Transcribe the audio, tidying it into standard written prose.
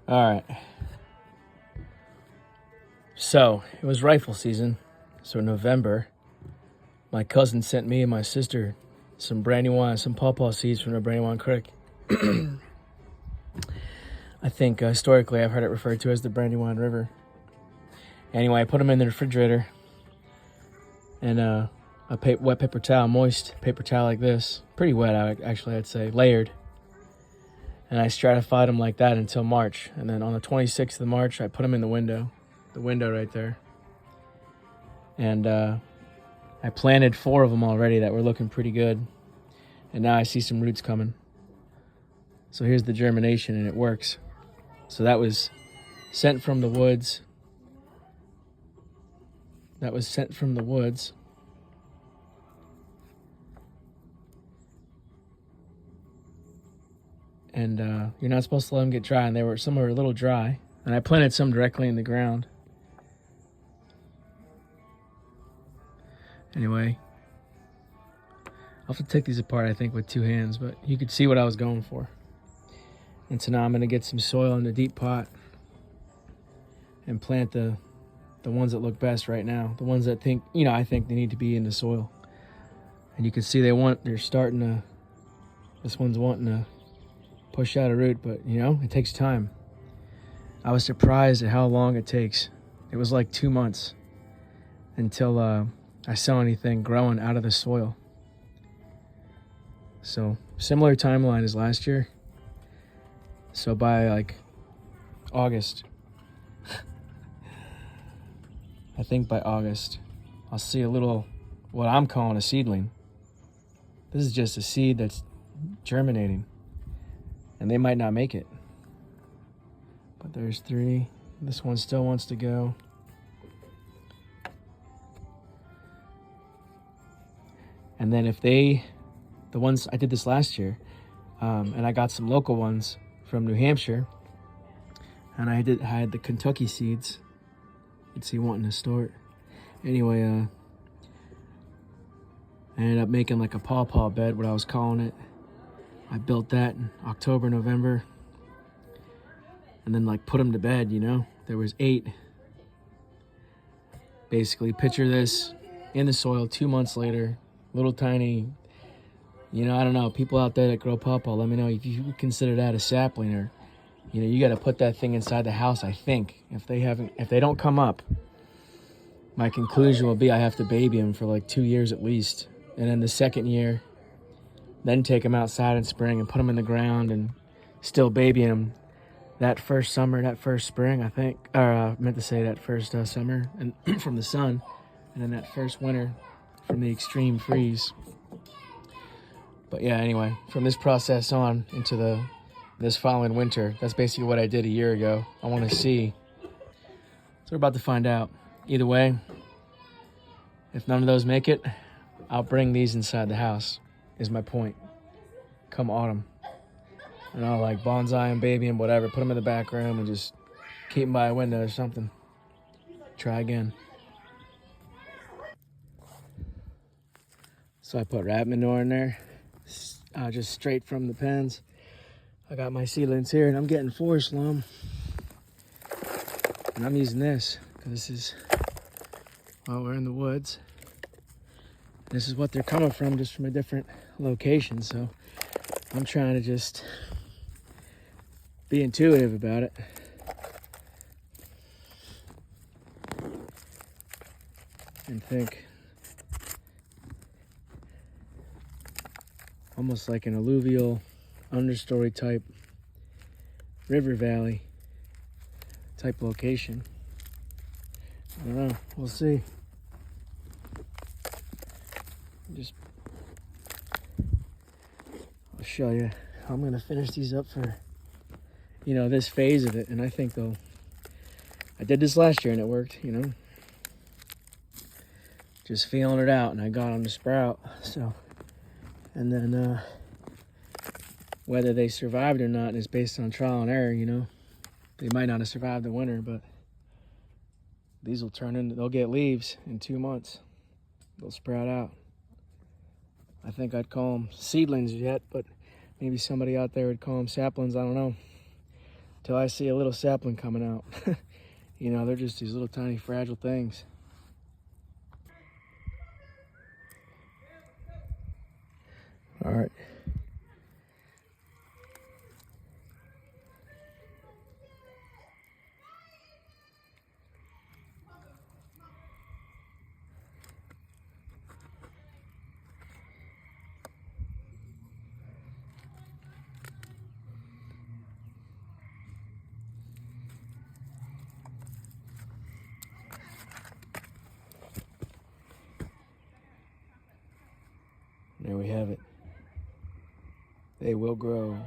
All right. So it was rifle season. So in November, my cousin sent me and my sister some Brandywine, some pawpaw seeds from the Brandywine Creek. I think historically I've heard it referred to as the Brandywine River. Anyway, I put them in the refrigerator and a wet paper towel, moist paper towel like this, pretty wet actually I'd say, layered. And I stratified them like that until March. And then on the 26th of March, I put them in the window right there. And I planted 4 of them already that were looking pretty good. And now I see some roots coming. So here's the germination, and it works. So that was sent from the woods. And you're not supposed to let them get dry, and some were a little dry. And I planted some directly in the ground. Anyway, I'll have to take these apart, I think, with 2 hands, but you could see what I was going for. And so now I'm going to get some soil in the deep pot and plant the ones that look best right now. The ones that I think they need to be in the soil. And you can see this one's wanting to push out a root, but it takes time. I was surprised at how long it takes. It was like 2 months until I saw anything growing out of the soil. So similar timeline as last year. So by like August, I think by August, I'll see a little, what I'm calling a seedling. This is just a seed that's germinating, and they might not make it. But there's 3. This one still wants to go. And then the ones, I did this last year, and I got some local ones from New Hampshire, and I had the Kentucky seeds. You can see wanting to start. Anyway, I ended up making like a pawpaw bed, what I was calling it. I built that in October, November, and then like put them to bed, There was 8. Basically, picture this in the soil 2 months later, little tiny, I don't know, people out there that grow pawpaw, let me know if you consider that a sapling, or, you got to put that thing inside the house, I think. If they don't come up, my conclusion will be I have to baby them for like 2 years at least. And then the second year, then take them outside in spring and put them in the ground and still baby them that first summer, that first spring, I think. Or I meant to say that first summer and from the sun, and then that first winter from the extreme freeze. But yeah, anyway, from this process on into this following winter, that's basically what I did a year ago. I want to see. So we're about to find out. Either way, if none of those make it, I'll bring these inside the house, is my point. Come autumn. And I'll like bonsai and baby and whatever, put them in the back room and just keep them by a window or something. Try again. So I put rat manure in there, just straight from the pens. I got my seedlings here, and I'm getting forest loam. And I'm using this, because this is, well, we're in the woods. This is what they're coming from, just from a different location. So I'm trying to just be intuitive about it. And think almost like an alluvial understory type river valley type location. I don't know, we'll see. I'll show you how I'm gonna finish these up for this phase of it. And I think I did this last year and it worked, just feeling it out, and I got them to sprout. So, and then whether they survived or not is based on trial and error. They might not have survived the winter, but these will they'll get leaves in 2 months. They'll sprout out. I think I'd call them seedlings yet, but maybe somebody out there would call them saplings. I don't know. till I see a little sapling coming out. You know, they're just these little tiny fragile things. All right. There we have it. They will grow.